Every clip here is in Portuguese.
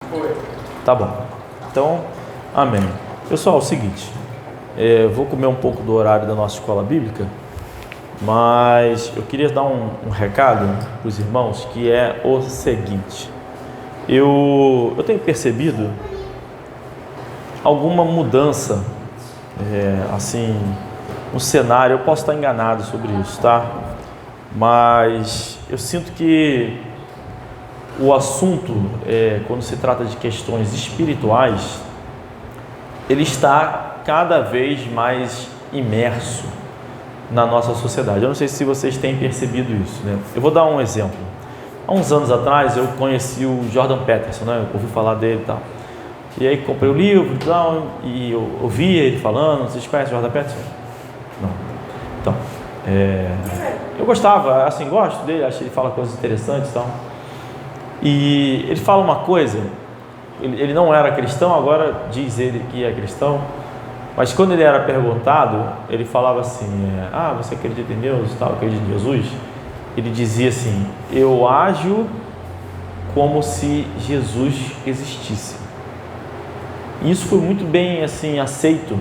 Foi. Tá bom. Então, amém. Pessoal, é o seguinte, vou comer um pouco do horário da nossa escola bíblica, mas eu queria dar um recado para os irmãos, que é o seguinte. Eu tenho percebido alguma mudança, assim, no cenário. Eu posso estar enganado sobre isso, tá? Mas eu sinto que o assunto, quando se trata de questões espirituais, ele está cada vez mais imerso na nossa sociedade. Eu não sei se vocês têm percebido isso, né? Eu vou dar um exemplo. Há uns anos atrás eu conheci o Jordan Peterson, né? Eu ouvi falar dele e tal. E aí comprei o livro e tal, e eu ouvia ele falando. Vocês conhecem o Jordan Peterson? Não. Então, eu gostava, assim, gosto dele, acho que ele fala coisas interessantes e tal. E ele fala uma coisa, ele não era cristão, agora diz ele que é cristão, mas quando ele era perguntado, ele falava assim, você acredita em Deus e tal, acredita em Jesus? Ele dizia assim, eu ajo como se Jesus existisse. E isso foi muito bem, assim, aceito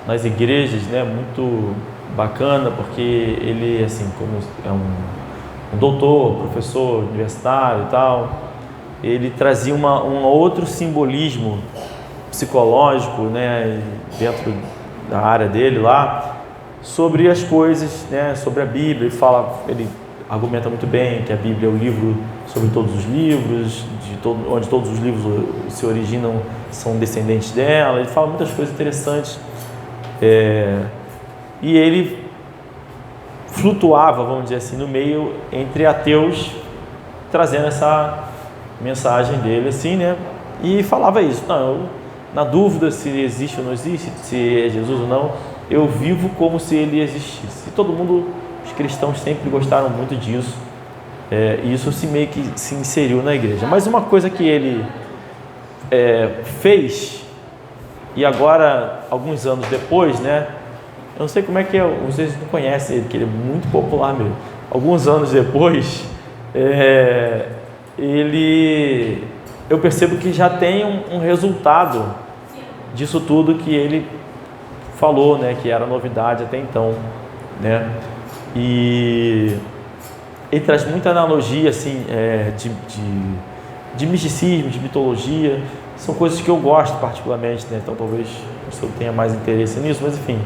nas igrejas, né? Muito bacana, porque ele, assim, como é um doutor, professor universitário e tal, ele trazia um outro simbolismo psicológico, né, dentro da área dele lá, sobre as coisas, né, sobre a Bíblia. Ele argumenta muito bem que a Bíblia é o livro sobre todos os livros, onde todos os livros se originam, são descendentes dela. Ele fala muitas coisas interessantes, e ele flutuava, vamos dizer assim, no meio entre ateus, trazendo essa mensagem dele, assim, né? E falava isso, na dúvida se existe ou não existe, se é Jesus ou não, eu vivo como se ele existisse. E todo mundo, os cristãos sempre gostaram muito disso, e isso meio que se inseriu na igreja. Mas uma coisa que ele fez, e agora, alguns anos depois, né? Eu não sei como é que vocês não conhecem ele, porque ele é muito popular mesmo. Alguns anos depois, eu percebo que já tem um resultado disso tudo que ele falou, né, que era novidade até então, né? E ele traz muita analogia, assim, de misticismo, de mitologia. São coisas que eu gosto particularmente, né? Então talvez você tenha mais interesse nisso, mas enfim,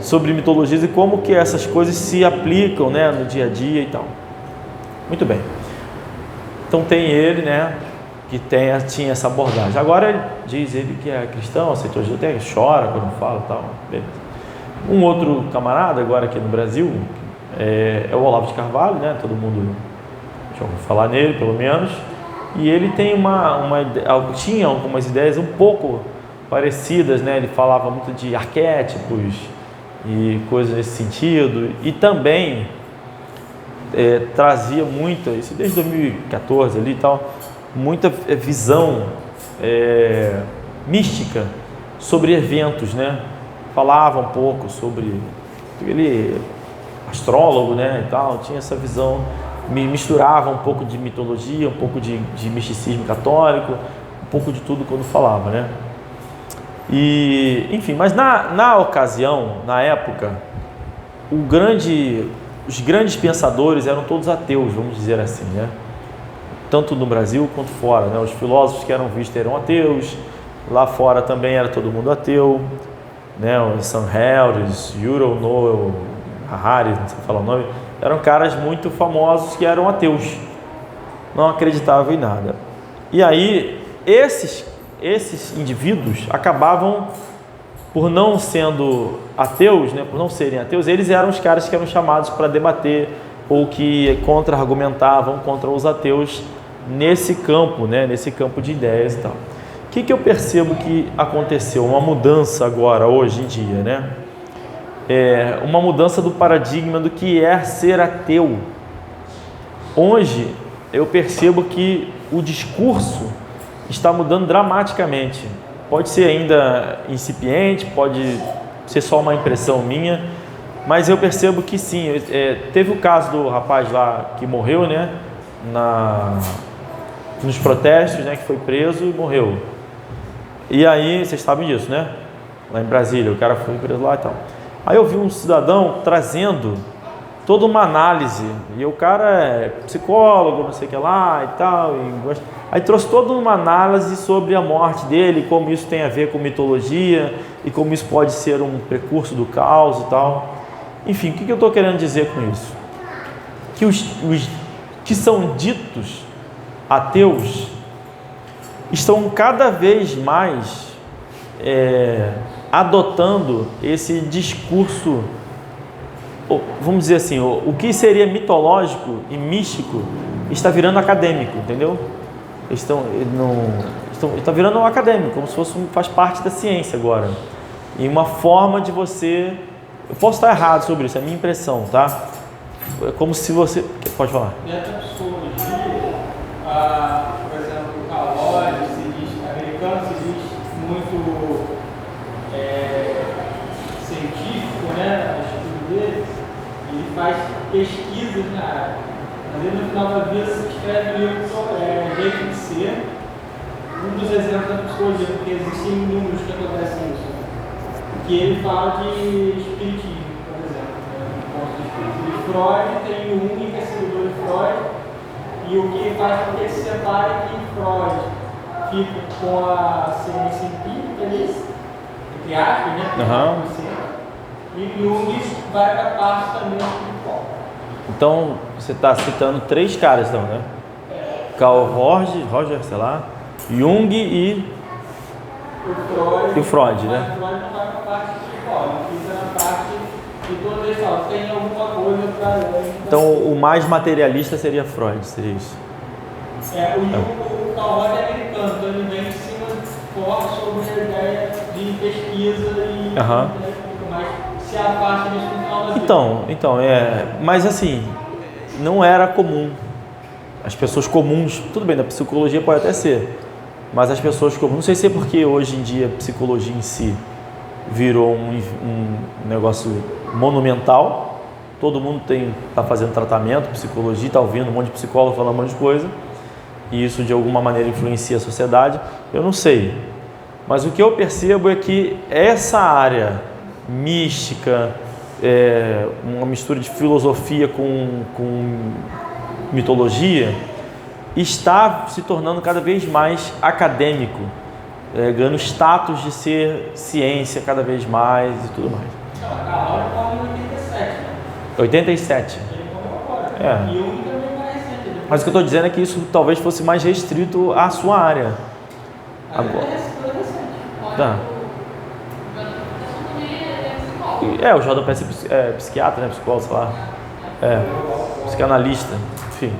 sobre mitologias e como que essas coisas se aplicam, né, no dia a dia e tal. Muito bem. Então tem ele, né, que tinha essa abordagem. Agora diz ele que é cristão, aceitou Jesus, até chora quando fala e tal. Beleza. Um outro camarada agora aqui no Brasil é o Olavo de Carvalho, né? Todo mundo já ouviu falar nele, pelo menos. E ele tem tinha algumas ideias um pouco parecidas, né? Ele falava muito de arquétipos e coisas nesse sentido, e também trazia muita, isso desde 2014 ali e tal, muita visão mística sobre eventos, né? Falava um pouco sobre ele, astrólogo, né, e tal, tinha essa visão, misturava um pouco de mitologia, um pouco de misticismo católico, um pouco de tudo quando falava, né? E, enfim, mas na ocasião, na época, os grandes pensadores eram todos ateus, vamos dizer assim, né? Tanto no Brasil quanto fora, né? Os filósofos que eram vistos eram ateus, lá fora também era todo mundo ateu, né? O Sam Harris, Yuval Noah Harari, não sei falar o nome, eram caras muito famosos que eram ateus, não acreditavam em nada. E aí, esses indivíduos acabavam, por não sendo ateus, né, por não serem ateus, eles eram os caras que eram chamados para debater ou que contra-argumentavam contra os ateus nesse campo, né, nesse campo de ideias e tal. O que eu percebo que aconteceu? Uma mudança agora, hoje em dia, né? Uma mudança do paradigma do que é ser ateu. Hoje, eu percebo que o discurso está mudando dramaticamente. Pode ser ainda incipiente, pode ser só uma impressão minha, mas eu percebo que sim. Teve o caso do rapaz lá que morreu, né, nos protestos, né, que foi preso e morreu. E aí, vocês sabem disso, né? Lá em Brasília, o cara foi preso lá e tal. Aí eu vi um cidadão trazendo toda uma análise, e o cara é psicólogo, não sei o que lá e tal, aí trouxe toda uma análise sobre a morte dele, como isso tem a ver com mitologia, e como isso pode ser um precurso do caos e tal. Enfim, o que eu estou querendo dizer com isso? Que os que são ditos ateus estão cada vez mais adotando esse discurso, vamos dizer assim, o que seria mitológico e místico está virando acadêmico, entendeu? Está virando um acadêmico, como se faz parte da ciência agora. E uma forma de você... Eu posso estar errado sobre isso, é a minha impressão, tá? É como se você... Pode falar. Dentro da psicologia, por exemplo, a Lodge, americano, se diz muito científico, né, no estudo deles, ele faz pesquisas na área. Mas ele, no final da vida, se escreve um livro sobre jeito de ser. Um dos exemplos da psicologia, porque existem inúmeros que acontecem isso. Que ele fala de espiritismo, por exemplo. De Freud, tem o Jung, que é seguidor de Freud, e o que ele faz com que ele se separe é que Freud fica com a ciência empírica, entre aspas, né? E Jung vai para a parte também espiritual. Então, você está citando 3 caras, então, né? Carl Roger, sei lá, Jung e o Freud, né? Mas o Freud não vai para a parte espiritual, ele fica na parte de todos eles falam, tem alguma coisa para... Então, o mais materialista seria Freud, seria isso? O Carl Roger é americano, então ele vem em cima forte sobre a ideia de pesquisa e... Mas se afasta disso no final da vida. Então, mas assim, não era comum. As pessoas comuns, tudo bem, da psicologia pode até ser, mas as pessoas comuns, não sei se é porque hoje em dia a psicologia em si virou um negócio monumental, todo mundo está fazendo tratamento, psicologia, está ouvindo um monte de psicólogo falando um monte de coisa, e isso de alguma maneira influencia a sociedade, eu não sei. Mas o que eu percebo é que essa área mística, uma mistura de filosofia com mitologia, está se tornando cada vez mais acadêmico, ganhando status de ser ciência cada vez mais e tudo mais. A Laura morreu em 87, né? 87. Ele morreu agora. E o Jung também mais recente. Mas o que eu estou dizendo é que isso talvez fosse mais restrito à sua área. Agora. Tá. O JP é psiquiatra, né? Psicólogo, sei lá. Psicanalista, enfim.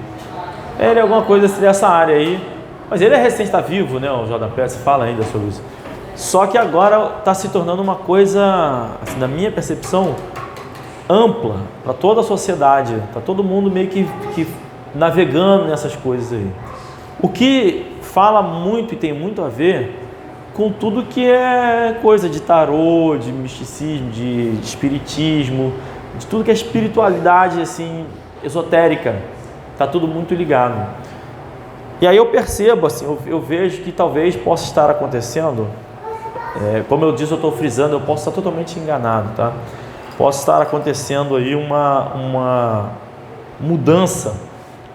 Ele é alguma coisa dessa área aí. Mas ele é recente, está vivo, né? O JP, você fala ainda sobre isso. Só que agora está se tornando uma coisa, assim, na minha percepção, ampla para toda a sociedade. Está todo mundo meio que navegando nessas coisas aí. O que fala muito e tem muito a ver com tudo que é coisa de tarô, de misticismo, de espiritismo, de tudo que é espiritualidade assim, esotérica. Está tudo muito ligado. E aí eu percebo, assim, eu vejo que talvez possa estar acontecendo, como eu disse, eu estou frisando, eu posso estar totalmente enganado, tá? Possa estar acontecendo aí uma mudança,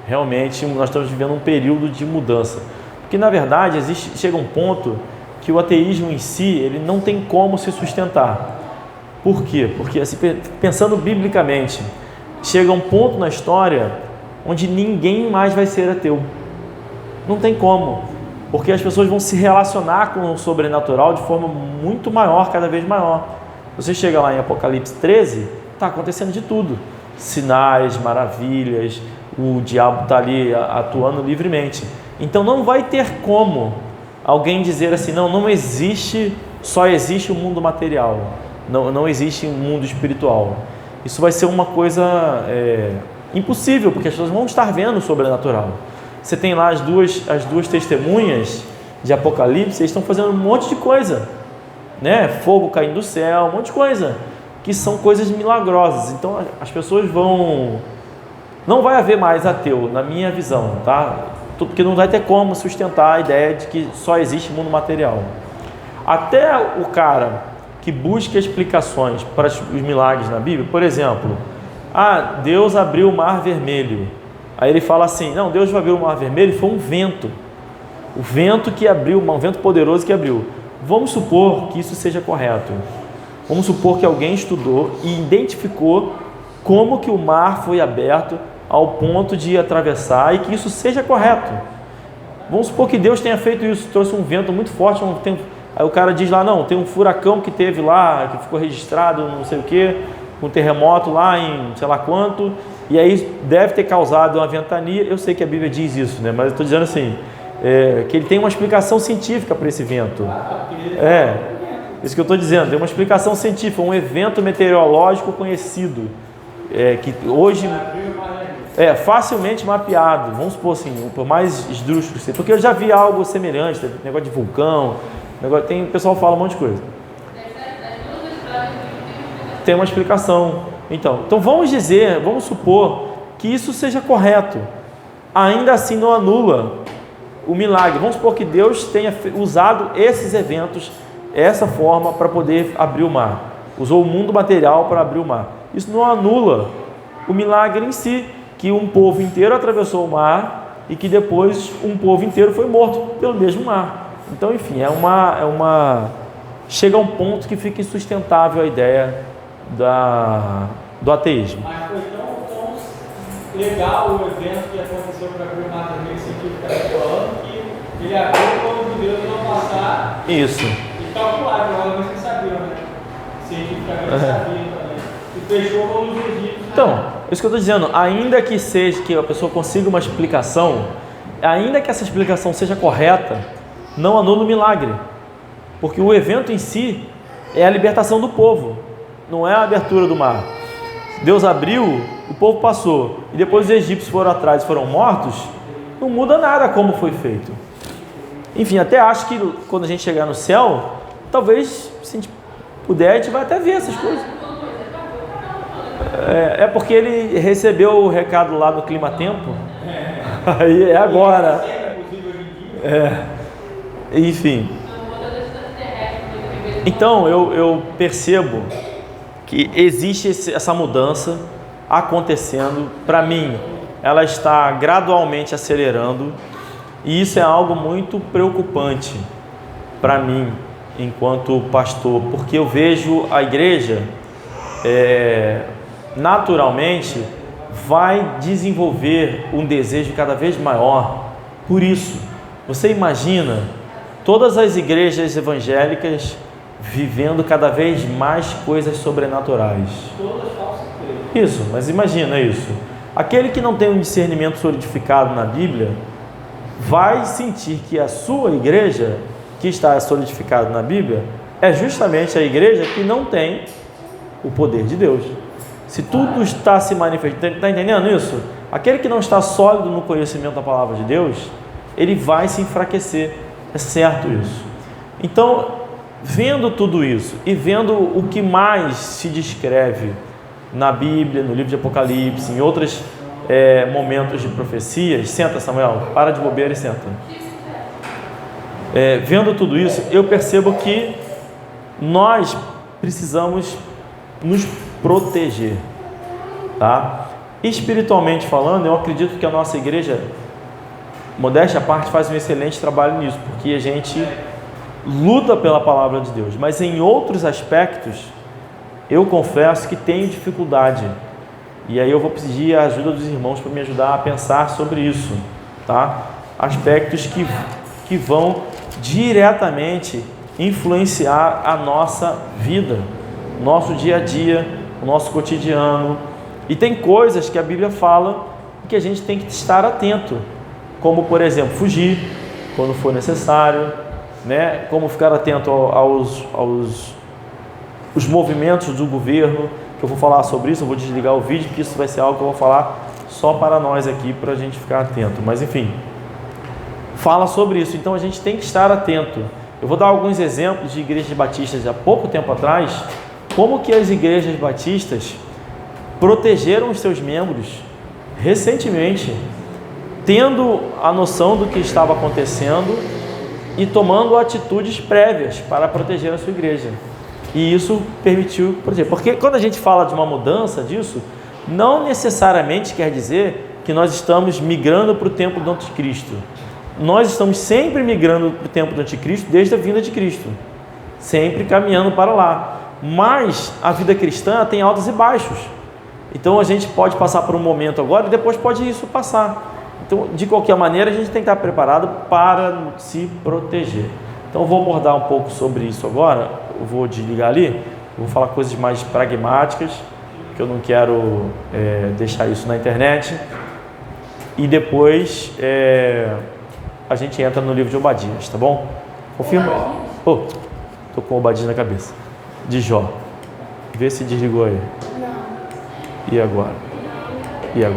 realmente nós estamos vivendo um período de mudança. Porque na verdade chega um ponto que o ateísmo em si, ele não tem como se sustentar. Por quê? Porque assim, pensando biblicamente, chega um ponto na história onde ninguém mais vai ser ateu. Não tem como, porque as pessoas vão se relacionar com o sobrenatural de forma muito maior, cada vez maior. Você chega lá em Apocalipse 13, está acontecendo de tudo. Sinais, maravilhas, o diabo está ali atuando livremente. Então não vai ter como alguém dizer assim, não existe, só existe o mundo material, não existe um mundo espiritual. Isso vai ser uma coisa impossível, porque as pessoas vão estar vendo o sobrenatural. Você tem lá as duas testemunhas de Apocalipse, eles estão fazendo um monte de coisa, né? Fogo caindo do céu, um monte de coisa, que são coisas milagrosas. Então as pessoas não vai haver mais ateu, na minha visão, tá? porque não vai ter como sustentar a ideia de que só existe mundo material. Até o cara que busca explicações para os milagres na Bíblia, por exemplo, Deus abriu o mar vermelho. Aí ele fala assim, não, Deus abriu o mar vermelho, foi um vento. O vento que abriu, um vento poderoso que abriu. Vamos supor que isso seja correto. Vamos supor que alguém estudou e identificou como que o mar foi aberto ao ponto de atravessar e que isso seja correto. Vamos supor que Deus tenha feito isso, trouxe um vento muito forte, aí o cara diz lá, não, tem um furacão que teve lá, que ficou registrado, não sei o que, um terremoto lá em sei lá quanto, e aí deve ter causado uma ventania. Eu sei que a Bíblia diz isso, né? Mas eu estou dizendo assim, que ele tem uma explicação científica para esse vento. Isso que eu estou dizendo, tem uma explicação científica, um evento meteorológico conhecido, que hoje é facilmente mapeado, vamos supor assim, por mais esdrúxulo que seja, porque eu já vi algo semelhante, negócio de vulcão, o pessoal fala um monte de coisa. Tem uma explicação. Então vamos supor que isso seja correto. Ainda assim não anula o milagre. Vamos supor que Deus tenha usado esses eventos, essa forma para poder abrir o mar. Usou o mundo material para abrir o mar. Isso não anula o milagre em si, que um povo inteiro atravessou o mar e que depois um povo inteiro foi morto pelo mesmo mar. Então, enfim, chega a um ponto que fica insustentável a ideia do ateísmo. Mas foi tão legal o evento que aconteceu para abrir o mar vermelho cientificamente falando, que ele abriu quando Deus não passar. Isso. E calcularam, provavelmente vocês sabiam, né? Cientificamente sabiam também. E fechou com os egípcios. Então, isso que eu estou dizendo, ainda que seja que a pessoa consiga uma explicação, ainda que essa explicação seja correta, não anula o milagre, porque o evento em si é a libertação do povo, não é a abertura do mar. Deus abriu, o povo passou, e depois os egípcios foram atrás e foram mortos, não muda nada como foi feito. Enfim, até acho que quando a gente chegar no céu, talvez, se a gente puder, a gente vai até ver essas coisas. Porque ele recebeu o recado lá no clima-tempo, aí é agora. Enfim. Então eu percebo que existe essa mudança acontecendo. Para mim, ela está gradualmente acelerando, e isso é algo muito preocupante para mim enquanto pastor, porque eu vejo a igreja naturalmente vai desenvolver um desejo cada vez maior por isso. Você imagina todas as igrejas evangélicas vivendo cada vez mais coisas sobrenaturais. Isso, mas imagina isso. Aquele que não tem um discernimento solidificado na Bíblia vai sentir que a sua igreja, que está solidificada na Bíblia, é justamente a igreja que não tem o poder de Deus. Se tudo está se manifestando, está entendendo isso? Aquele que não está sólido no conhecimento da palavra de Deus, ele vai se enfraquecer. É certo isso. Então, vendo tudo isso e vendo o que mais se descreve na Bíblia, no livro de Apocalipse, em outros momentos de profecias, senta, Samuel, para de bobeira e senta. Vendo tudo isso, eu percebo que nós precisamos nos proteger, tá? Espiritualmente falando, eu acredito que a nossa igreja, modéstia à parte, faz um excelente trabalho nisso, porque a gente luta pela palavra de Deus, mas em outros aspectos eu confesso que tenho dificuldade, e aí eu vou pedir a ajuda dos irmãos para me ajudar a pensar sobre isso, tá? Aspectos que vão diretamente influenciar a nossa vida, nosso dia a dia, o nosso cotidiano. E tem coisas que a Bíblia fala que a gente tem que estar atento, como por exemplo, fugir quando for necessário, né? Como ficar atento aos movimentos do governo, que eu vou falar sobre isso. Eu vou desligar o vídeo, porque isso vai ser algo que eu vou falar só para nós aqui, para a gente ficar atento, mas enfim, fala sobre isso. Então a gente tem que estar atento. Eu vou dar alguns exemplos de igrejas batistas há pouco tempo atrás, como que as igrejas batistas protegeram os seus membros recentemente tendo a noção do que estava acontecendo e tomando atitudes prévias para proteger a sua igreja. E isso permitiu proteger. Porque quando a gente fala de uma mudança disso, não necessariamente quer dizer que nós estamos migrando para o tempo do anticristo. Nós estamos sempre migrando para o tempo do anticristo desde a vinda de Cristo, sempre caminhando para lá. Mas a vida cristã tem altos e baixos. Então a gente pode passar por um momento agora e depois pode isso passar. Então, de qualquer maneira, a gente tem que estar preparado para se proteger. Então, eu vou abordar um pouco sobre isso agora. Eu vou desligar ali, vou falar coisas mais pragmáticas, que eu não quero deixar isso na internet. E depois a gente entra no livro de Obadias, tá bom? Confirma. Oh, tô com Obadias na cabeça. De Jó. Vê se desligou aí. Não. E agora? E agora?